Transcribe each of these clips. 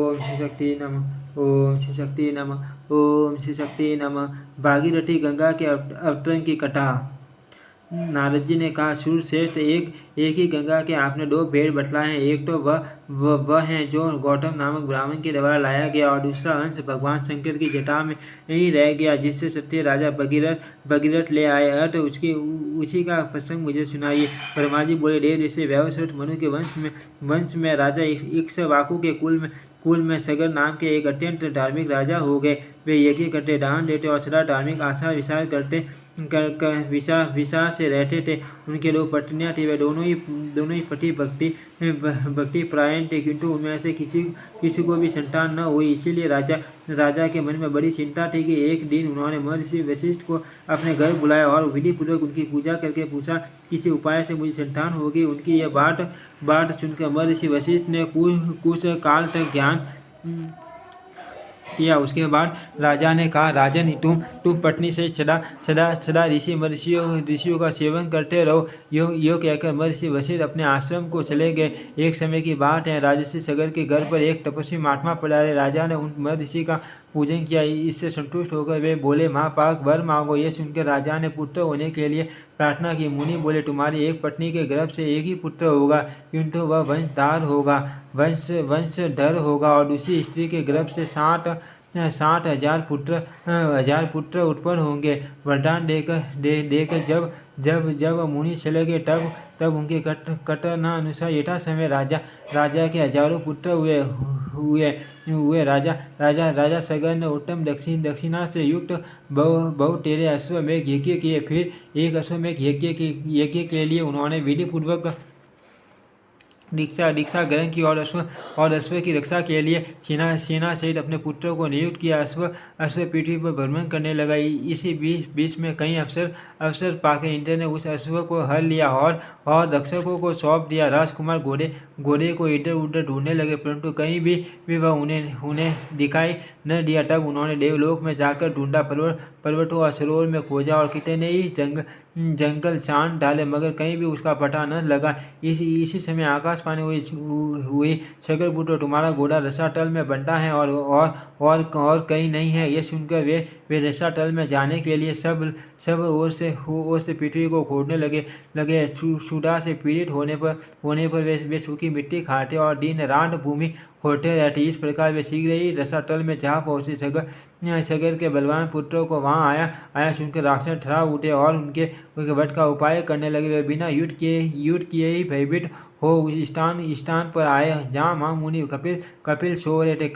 ओम श्री शक्ति नमः, ओम श्री शक्ति नमः, ओम श्री शक्ति नमः। भागीरथी गंगा के अवतरण की कथा। नारद जी ने कहा, सूर्यश्रेष्ठ, एक ही गंगा के आपने दो भेद बतलाए हैं। एक तो वह है जो गौतम नामक ब्राह्मण के द्वारा लाया गया, और दूसरा अंश भगवान शंकर की जटा में ही रह गया, जिससे सत्य राजा भगीरथ ले आए। अर्थ उसी का प्रसंग मुझे सुनाइए। ब्रह्मा जी बोले, देव ऋषि वैवस्वत मनु के वंश में राजा इक्ष्वाकु के कुल में सगर नाम के एक अत्यंत धार्मिक राजा हो गए। वे यज्ञ करते, दान देते और सदा धार्मिक आचार विचार करते विचार से रहते थे। उनके दो पत्नियां थी, वे दोनों ही पति भक्ति परायण थे, किंतु उनमें से किसी को भी संतान न हुई। इसीलिए राजा के मन में बड़ी चिंता थी कि एक दिन उन्होंने महर्षि वशिष्ठ को अपने घर बुलाया और विधि पूर्वक उनकी पूजा करके पूछा, किसी उपाय से मुझे संतान होगी। उनकी यह बात सुनकर महर्षि वशिष्ठ ने कुछ काल तक ध्यान किया। उसके बाद राजा ने कहा, राजन, तुम पत्नी से सदा ऋषियों का सेवन करते रहो। यो कहकर महर्षि वशिष्ठ अपने आश्रम को चले गए। एक समय की बात है, राजर्षि सगर के घर पर एक तपस्वी महात्मा पधारे। राजा ने उन महर्षि का पूजन किया। इससे संतुष्ट होकर वे बोले, महापाक वर मांगो। ये सुनकर राजा ने पुत्र होने के लिए प्रार्थना की। मुनि बोले, तुम्हारी एक पत्नी के गर्भ से एक ही पुत्र होगा, किंतु वह वंशधर होगा, और दूसरी स्त्री के गर्भ से 60,000 पुत्र उत्पन्न होंगे। वरदान देकर जब मुनि चले गए, तब उनके कथनानुसार यथा समय राजा के हजारों पुत्र हुए। राजा सगर ने उत्तम दक्षिणा से युक्त बहुतेरे अश्वमेघ यज्ञ किए। फिर एक अश्वमेघ यज्ञ के लिए उन्होंने विधि पूर्वक दीक्षा ग्रहण की, और अश्व की रक्षा के लिए सेना सहित अपने पुत्रों को नियुक्त किया। अश्व पृथ्वी पर भ्रमण करने लगा। इसी बीच में कई अवसर पाकर इंद्र ने उस अश्व को हर लिया और रक्षकों को सौंप दिया। राजकुमार घोड़े को इधर उधर ढूंढने लगे, परंतु कहीं भी वह उन्हें दिखाई न दिया। तब उन्होंने देवलोक में जाकर ढूंढा, पर्वतों और सरोवर में खोजा और कितने ही जंगल छान डाले, मगर कहीं भी उसका पता न लगा। इसी समय आकाशवाणी हुई, सगर पुत्र, तुम्हारा घोड़ा रसातल में बंधा है और कहीं नहीं है। ये सुनकर वे रसातल में जाने के लिए सब ओर से पृथ्वी को खोदने लगे। क्षुधा से पीड़ित होने पर वे सूखी मिट्टी खाते और दिन रात भूमि खोदते रहते। इस प्रकार वे शीघ्र ही रसातल में जा पहुंचे। सगर के बलवान पुत्रों को वहां आया सुनकर राक्षस ठहरा उठे और उनके वध का उपाय करने लगे। वे बिना युद्ध किए ही भयभीत हो उस स्थान पर आए जहाँ महामुनि कपिल सो रहे थे।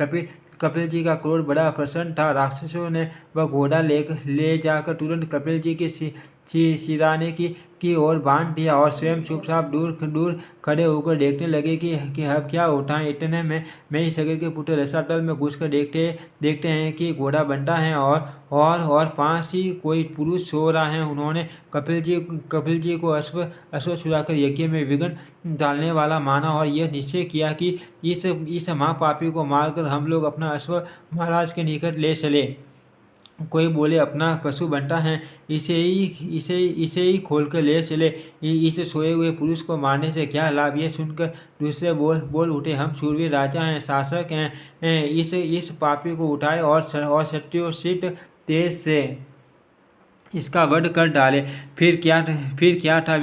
कपिल जी का क्रोध बड़ा प्रसन्न था। राक्षसों ने वह घोड़ा ले जाकर तुरंत कपिल जी के सिराने की ओर बांध दिया और स्वयं चुपचाप दूर खड़े होकर देखने लगे कि अब क्या होता है। इतने में ही सगर के पुत्र रसातल में घुसकर देखते हैं कि घोड़ा बंटा है और पास ही कोई पुरुष सो रहा है। उन्होंने कपिल जी को अश्व छुड़ाकर यज्ञ में विघ्न डालने वाला माना और यह निश्चय किया कि इस महापापी को मारकर हम लोग अपना अश्व महाराज के निकट ले चले। कोई बोले, अपना पशु बंटा है, इसे ही खोल कर ले चले। इस सोए हुए पुरुष को मारने से क्या लाभ। ये सुनकर दूसरे बोल उठे, हम शूरवीर राजा हैं, शासक हैं, इस पापी को उठाए और सत्योचित तेज से इसका वध कर डाले। फिर क्या था।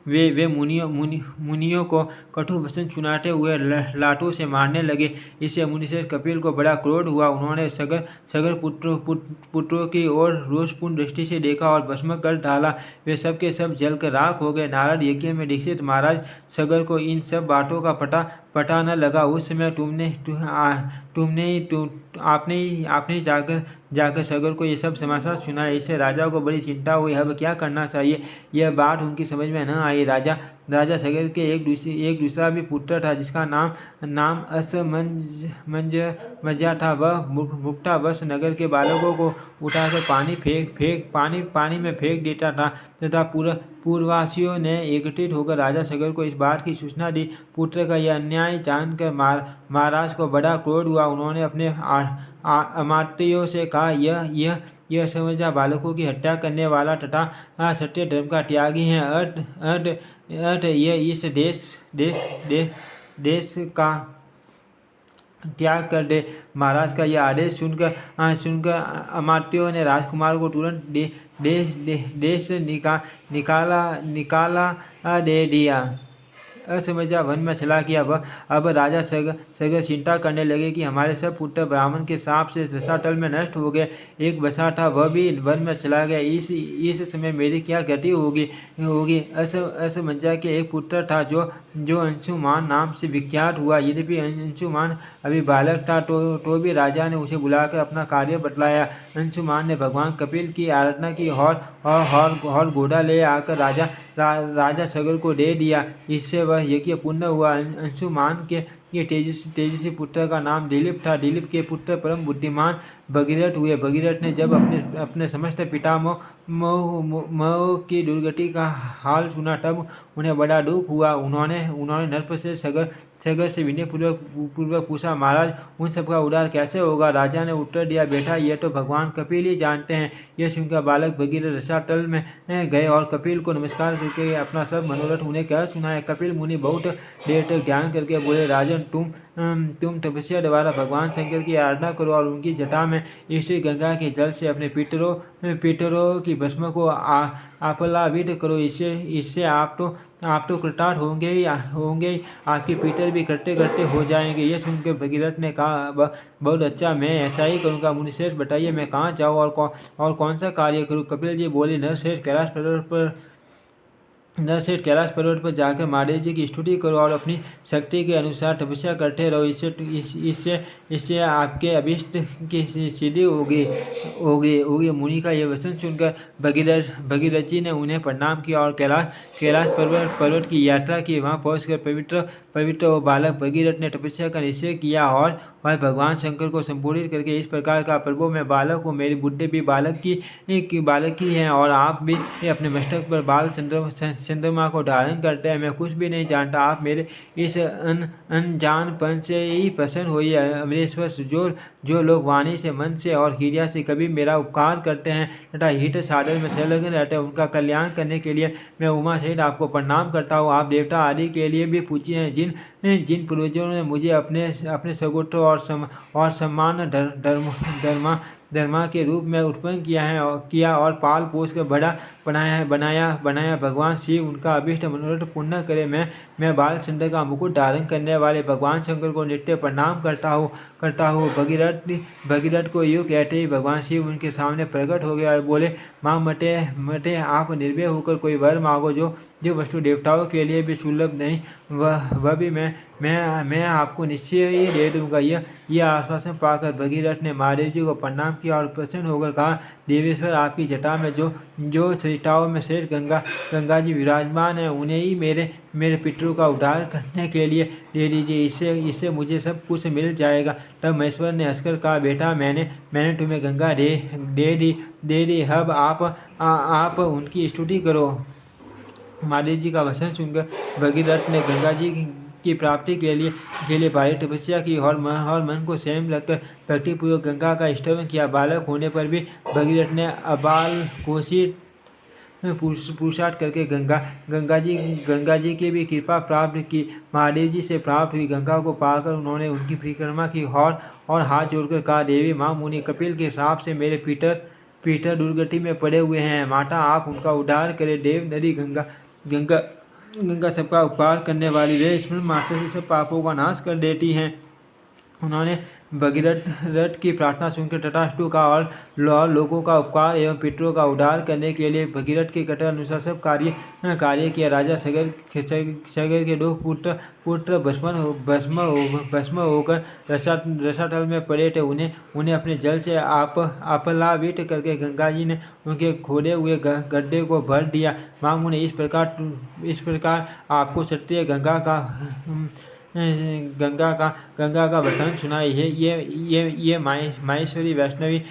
वे मुनियों को कटु वचन सुनाते हुए लाठों से मारने लगे। इससे मुनिश्रेष्ठ कपिल को बड़ा क्रोध हुआ। उन्होंने सगर पुत्रों की ओर रोषपूर्ण दृष्टि से देखा और भस्म कर डाला। वे सब के सब जलकर राख हो गए। नारद यज्ञ में दीक्षित महाराज सगर को इन सब बातों का पता न लगा। उस समय आपने ही जाकर सगर को ये सब समाचार सुनाया। इससे राजा को बड़ी चिंता हुई, अब क्या करना चाहिए। यह बात उनकी समझ में न आई। राजा सगर के एक दूसरा भी पुत्र था, जिसका नाम असमंजमज्जा था। वह मुक्तावश नगर के बालकों को उठाकर पानी में फेंक देता था तथा पूर्ववासियों ने एकत्रित होकर राजा सगर को इस बात की सूचना दी। पुत्र का यह अन्याय जानकर महाराज को बड़ा क्रोध हुआ। उन्होंने अपने अमात्यों से कहा, यह समझा बालकों की हत्या करने वाला तथा सत्य धर्म का त्यागी है। यह इस देश का त्याग कर दे। महाराज का यह आदेश सुनकर अमात्यों ने राजकुमार को तुरंत देश निकाला दे दिया। असमझा वन में चला गया। अब राजा सगर चिंता करने लगे कि हमारे सब पुत्र ब्राह्मण के शाप से रसातल में नष्ट हो गए। एक बसा था, वह भी वन में चला गया। इस समय मेरी क्या गति होगी। असमंजा के एक पुत्र था जो अंशुमान नाम से विख्यात हुआ। यद्यपि अंशुमान अभी बालक था तो भी राजा ने उसे बुलाकर अपना कार्य बतलाया। अंशुमान ने भगवान कपिल की आराधना की और घोड़ा ले आकर राजा सगर को दे दिया। इससे वह यज्ञ पूर्ण हुआ। अंशुमान के ये तेजस्वी पुत्र का नाम दिलीप था। दिलीप के पुत्र परम बुद्धिमान भगीरथ हुए। भगीरथ ने जब अपने समस्त पितामह की दुर्गति का हाल सुना तब उन्हें बड़ा दुख हुआ। उन्होंने नरप से सगर से विनय पूर्वक पूछा, महाराज उन सबका उद्धार कैसे होगा। राजा ने उत्तर दिया, बेटा यह तो भगवान कपिल ही जानते हैं। यह सुनकर बालक भगीरथ रसातल में गए और कपिल को नमस्कार करके अपना सब मनोरथ उन्हें कह सुनाया। कपिल मुनि बहुत देर तक ध्यान करके बोले, राजन तुम तपस्या द्वारा भगवान शंकर की आराधना करो और उनकी जटा में स्त्री गंगा के जल से अपने पितरों की भस्म को आप्लावित करो। इससे आप तो कृतार्थ होंगे ही आपके पितर भी करते करते हो जाएंगे। यह सुनकर भगीरथ ने कहा, बहुत अच्छा, मैं ऐसा ही करूँगा। मुनिश्रेष्ठ बताइए मैं कहाँ जाऊँ और कौन सा कार्य करूँ। कपिल जी बोले, नरश्रेष्ठ कैलाश पर्वत पर जाकर महादेव जी की स्तुति करो और अपनी शक्ति के अनुसार तपस्या करते रहो। इससे आपके अभिष्ट की सिद्धि होगी। मुनि का यह वचन सुनकर भगीरथ जी ने उन्हें प्रणाम किया और कैलाश पर्वत की यात्रा की। वहाँ पहुँचकर पवित्र बालक भगीरथ ने तपस्या का निश्चय किया और वह भगवान शंकर को संबोधित करके इस प्रकार का, प्रभु मैं बालक हूँ, मेरी बुद्धि भी बालक की है और आप भी अपने मस्तक पर बाल चंद्रमा को धारण करते हैं। मैं कुछ भी नहीं जानता, आप मेरे इस अनजानपन से ही प्रसन्न होइए। अमरेश्वर, जो लोग वाणी से, मन से और क्रिया से कभी मेरा उपकार करते हैं तथा हित साधन में संलग्न रहते हैं, उनका कल्याण करने के लिए मैं उमा सहित आपको प्रणाम करता हूँ। आप देवता आदि के लिए भी पूज्य हैं। जिन पूर्वजों ने मुझे अपने सगोत्र और सम्मान धर्मा के रूप में उत्पन्न किया और पाल पोष कर बड़ा बनाया। भगवान शिव उनका अभिष्ट मनोरथ पूर्ण करे। मैं बालचंद्र का मुकुट धारण करने वाले भगवान शंकर को नित्य प्रणाम करता हूँ। भगीरथ को यूँ कहते ही भगवान शिव उनके सामने प्रकट हो गया और बोले, माँ मटे आप निर्भय होकर कोई वर मांगो जो वस्तु देवताओं के लिए भी सुलभ नहीं, वह भी मैं आपको निश्चय ही दे दूंगा। यह आश्वासन पाकर भगीरथ ने महादेव जी को प्रणाम किया और प्रसन्न होकर कहा, देवेश्वर आपकी जटा में जो सरिताओं में श्रेष्ठ गंगा जी विराजमान है, उन्हें ही मेरे पितरों का उद्धार करने के लिए दे दीजिए। इससे मुझे सब कुछ मिल जाएगा। तब महेश्वर ने हंसकर कहा, बेटा मैंने तुम्हें गंगा दे दी। अब आप उनकी स्तुति करो। महादेव जी का वचन सुनकर भगीरथ ने गंगा जी की प्राप्ति के लिए भारी तपस्या की और मन को संयम रखकर भक्तिपूर्वक गंगा का स्तवन किया। बालक होने पर भी भगीरथ ने अबाल कोशित पुरुषार्थ करके गंगा जी की भी कृपा प्राप्त की। महादेव जी से प्राप्त हुई गंगा को पाकर उन्होंने उनकी परिक्रमा की और हाथ जोड़कर कहा, देवी माँ मुनि कपिल के श्राप से मेरे पीटर दुर्गति में पड़े हुए हैं। माता आप उनका उद्धार करें। देव नदी गंगा सबका उपकार करने वाली, वे स्मरण मात्र से सब पापों का नाश कर देती हैं। उन्होंने भगीरथ की प्रार्थना सुनकर तथास्तु का और लोगों का उपकार एवं पितरों का उद्धार करने के लिए भगीरथ के कथन अनुसार सब कार्य किया। राजा सगर के दो पुत्र भस्म होकर रसातल में पड़े थे। उन्हें अपने जल से अपलावित करके गंगा जी ने उनके खोदे हुए गड्ढे को भर दिया। मामू ने इस प्रकार आपको क्षत्रिय गंगा का वचन सुनाई है। ये माहेश्वरी, वैष्णवी,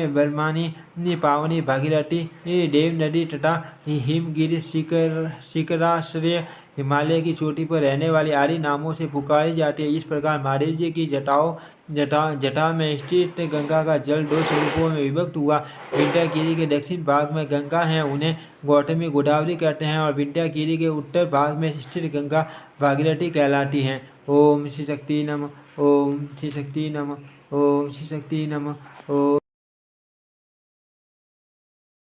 बर्मानी, पावनी, भागीरथी, देव नदी तथा हिमगिरी शिखराश्रय हिमालय की चोटी पर रहने वाली आर्य नामों से पुकारी जाती है। इस प्रकार महादेव जी की जटा में स्थित गंगा का जल 2 स्वरूपों में विभक्त हुआ। विंध्यागिरी के दक्षिण भाग में गंगा है, उन्हें गौतमी गोदावरी कहते हैं, और विंध्यागिरी के उत्तर भाग में स्थित गंगा भागीरथी कहलाती हैं। ओम श्री शक्ति नमः। ओम श्री शक्ति नमः। ओम श्री शक्ति नमः। ओम